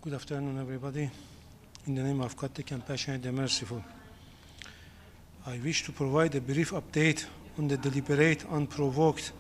Good afternoon, everybody. In the name of God, the Compassionate and Merciful, I wish to provide a brief update on the deliberate, unprovoked,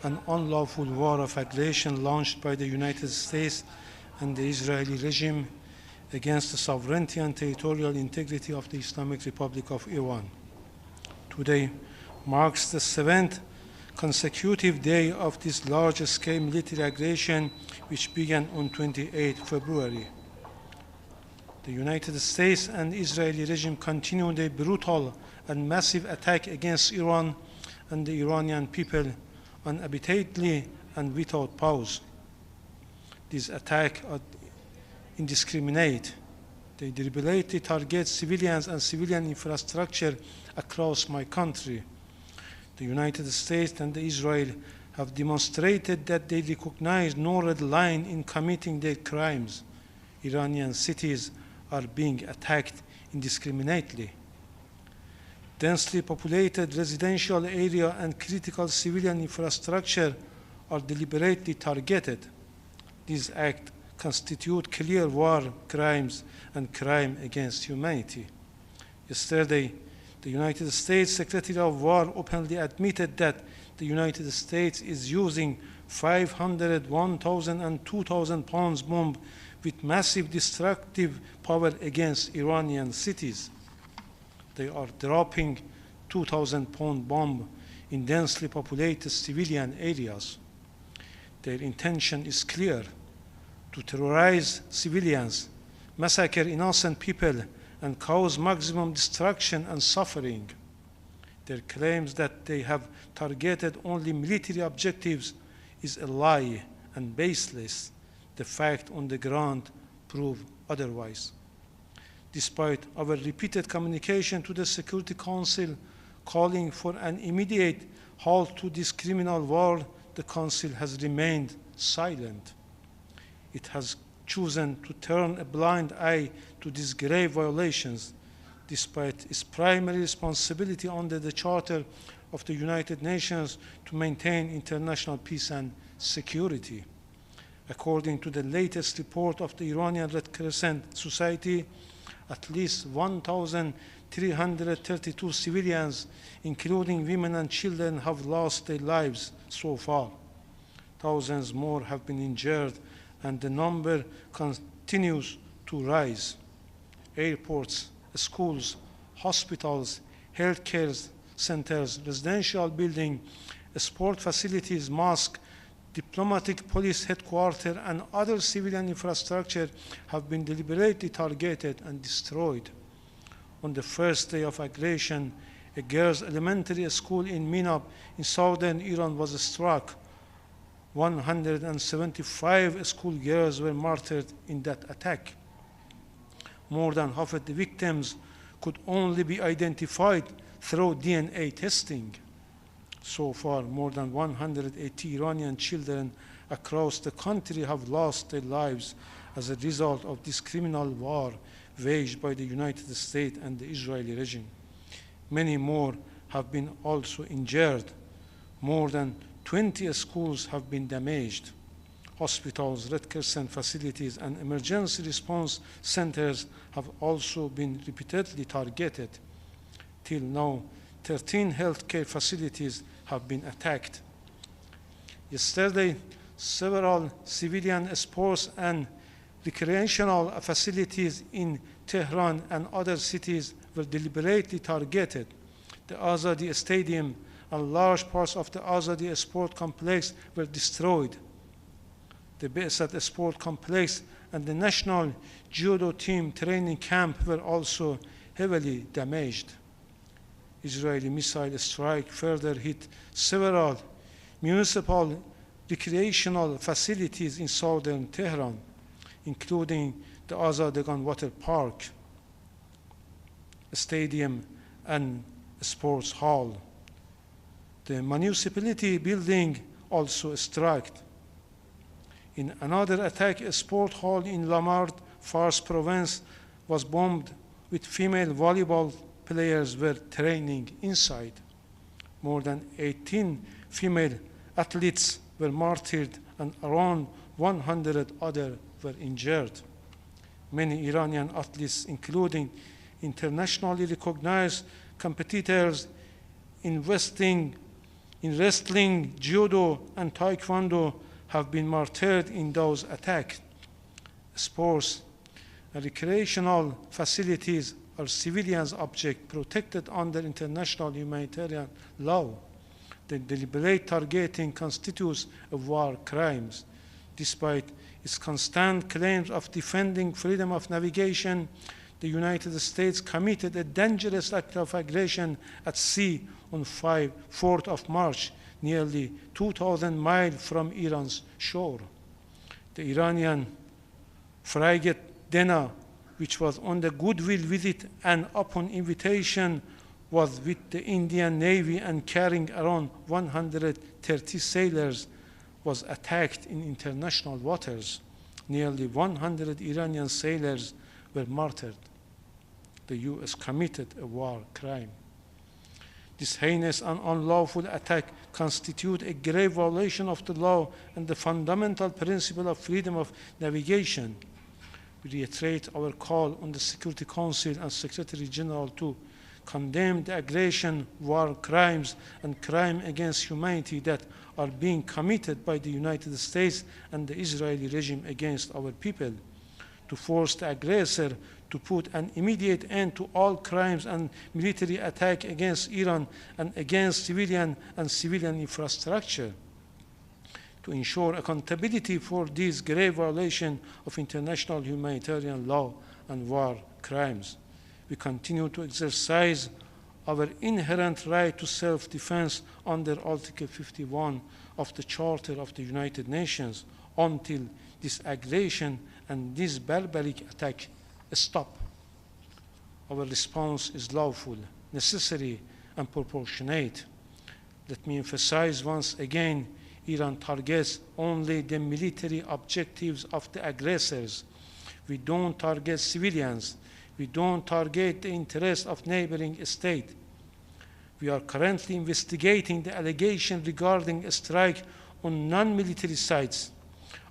and unlawful war of aggression launched by the United States and the Israeli regime against the sovereignty and territorial integrity of the Islamic Republic of Iran. Today marks the 7th consecutive day of this large-scale military aggression, which began on 28 February. The United States and Israeli regime continued a brutal and massive attack against Iran and the Iranian people unabatedly and without pause. These attacks are indiscriminate. They deliberately target civilians and civilian infrastructure across my country. The United States and Israel have demonstrated that they recognize no red line in committing their crimes. Iranian cities are being attacked indiscriminately. Densely populated residential area and critical civilian infrastructure are deliberately targeted. These acts constitute clear war crimes and crime against humanity. Yesterday, the United States Secretary of War openly admitted that the United States is using 500, 1,000, and 2,000 pounds bomb with massive destructive power against Iranian cities. They are dropping 2,000-pound bomb in densely populated civilian areas. Their intention is clear: to terrorize civilians, massacre innocent people, and cause maximum destruction and suffering. Their claims that they have targeted only military objectives is a lie and baseless. The facts on the ground prove otherwise. Despite our repeated communication to the Security Council calling for an immediate halt to this criminal war, the Council has remained silent. It has chosen to turn a blind eye to these grave violations, despite its primary responsibility under the Charter of the United Nations to maintain international peace and security. According to the latest report of the Iranian Red Crescent Society, at least 1,332 civilians, including women and children, have lost their lives so far. Thousands more have been injured, and the number continues to rise. Airports, schools, hospitals, healthcare centers, residential buildings, sport facilities, mosques, diplomatic police headquarters, and other civilian infrastructure have been deliberately targeted and destroyed. On the first day of aggression, a girls' elementary school in Minab in southern Iran was struck. 175 schoolgirls were martyred in that attack. More than half of the victims could only be identified through DNA testing. So far, more than 180 Iranian children across the country have lost their lives as a result of this criminal war waged by the United States and the Israeli regime. Many more have been also injured. More than 20 schools have been damaged. Hospitals, Red Crescent facilities, and emergency response centers have also been repeatedly targeted. Till now, 13 healthcare facilities have been attacked. Yesterday, several civilian sports and recreational facilities in Tehran and other cities were deliberately targeted. The Azadi Stadium and large parts of the Azadi Sport Complex were destroyed. The Be'esat Sport Complex and the National Judo Team training camp were also heavily damaged. Israeli missile strike further hit several municipal recreational facilities in southern Tehran, including the Azadegan Water Park, a stadium, and a sports hall. The municipality building also struck. In another attack, a sport hall in Lamard, Fars province, was bombed with female volleyball players were training inside. More than 18 female athletes were martyred and around 100 others were injured. Many Iranian athletes, including internationally recognized competitors in wrestling, judo, and taekwondo, have been martyred in those attacks. Sports and recreational facilities are civilian objects protected under international humanitarian law. The deliberate targeting constitutes a war crime. Despite its constant claims of defending freedom of navigation, the United States committed a dangerous act of aggression at sea on 4th of March, nearly 2,000 miles from Iran's shore. The Iranian frigate Dena, which was on the goodwill visit and upon invitation was with the Indian Navy and carrying around 130 sailors, was attacked in international waters. Nearly 100 Iranian sailors were martyred. The U.S. committed a war crime. This heinous and unlawful attack constitutes a grave violation of the law and the fundamental principle of freedom of navigation. We reiterate our call on the Security Council and Secretary General to condemn the aggression, war crimes, and crime against humanity that are being committed by the United States and the Israeli regime against our people, to force the aggressor to put an immediate end to all crimes and military attack against Iran and against civilian and civilian infrastructure, to ensure accountability for these grave violations of international humanitarian law and war crimes. We continue to exercise our inherent right to self-defense under Article 51 of the Charter of the United Nations until this aggression and this barbaric attack stop. Our response is lawful, necessary, and proportionate. Let me emphasize once again, Iran targets only the military objectives of the aggressors. We don't target civilians. We don't target the interests of neighboring states. We are currently investigating the allegation regarding a strike on non-military sites.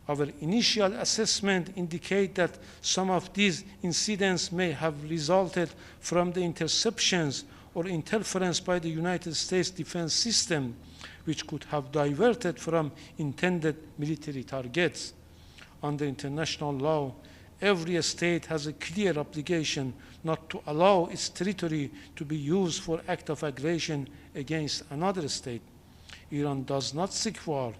Our initial assessment indicates that some of these incidents may have resulted from the interceptions or interference by the United States defense system, which could have diverted from intended military targets. Under international law, every state has a clear obligation not to allow its territory to be used for act of aggression against another state. Iran does not seek war.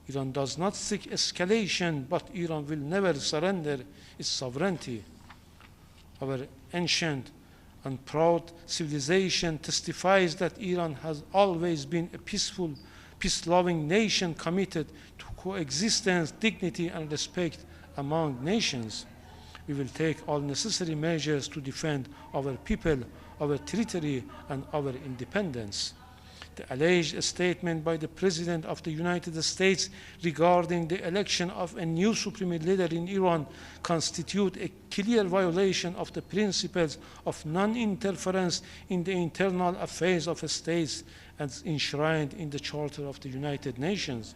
Iran does not seek escalation, but Iran will never surrender its sovereignty. Our ancient and proud civilization testifies that Iran has always been a peaceful, peace-loving nation committed to coexistence, dignity, and respect among nations. We will take all necessary measures to defend our people, our territory, and our independence. The alleged statement by the President of the United States regarding the election of a new supreme leader in Iran constitute a clear violation of the principles of non-interference in the internal affairs of states as enshrined in the Charter of the United Nations.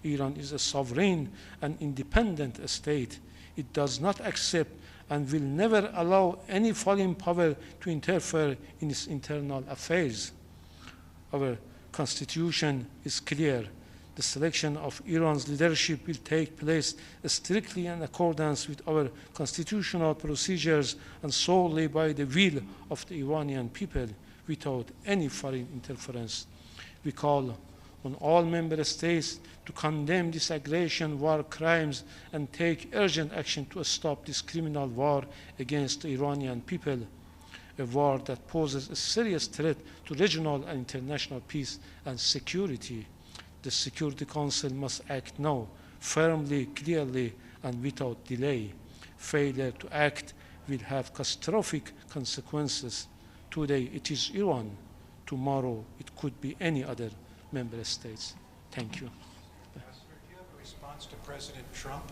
Iran is a sovereign and independent state. It does not accept and will never allow any foreign power to interfere in its internal affairs. Our constitution is clear. The selection of Iran's leadership will take place strictly in accordance with our constitutional procedures and solely by the will of the Iranian people without any foreign interference. We call on all member states to condemn this aggression, war crimes, and take urgent action to stop this criminal war against the Iranian people, a war that poses a serious threat to regional and international peace and security. The Security Council must act now, firmly, clearly, and without delay. Failure to act will have catastrophic consequences. Today it is Iran. Tomorrow it could be any other member states. Thank you. Do you have a response to President Trump?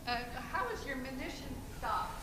How is your munitions stopped?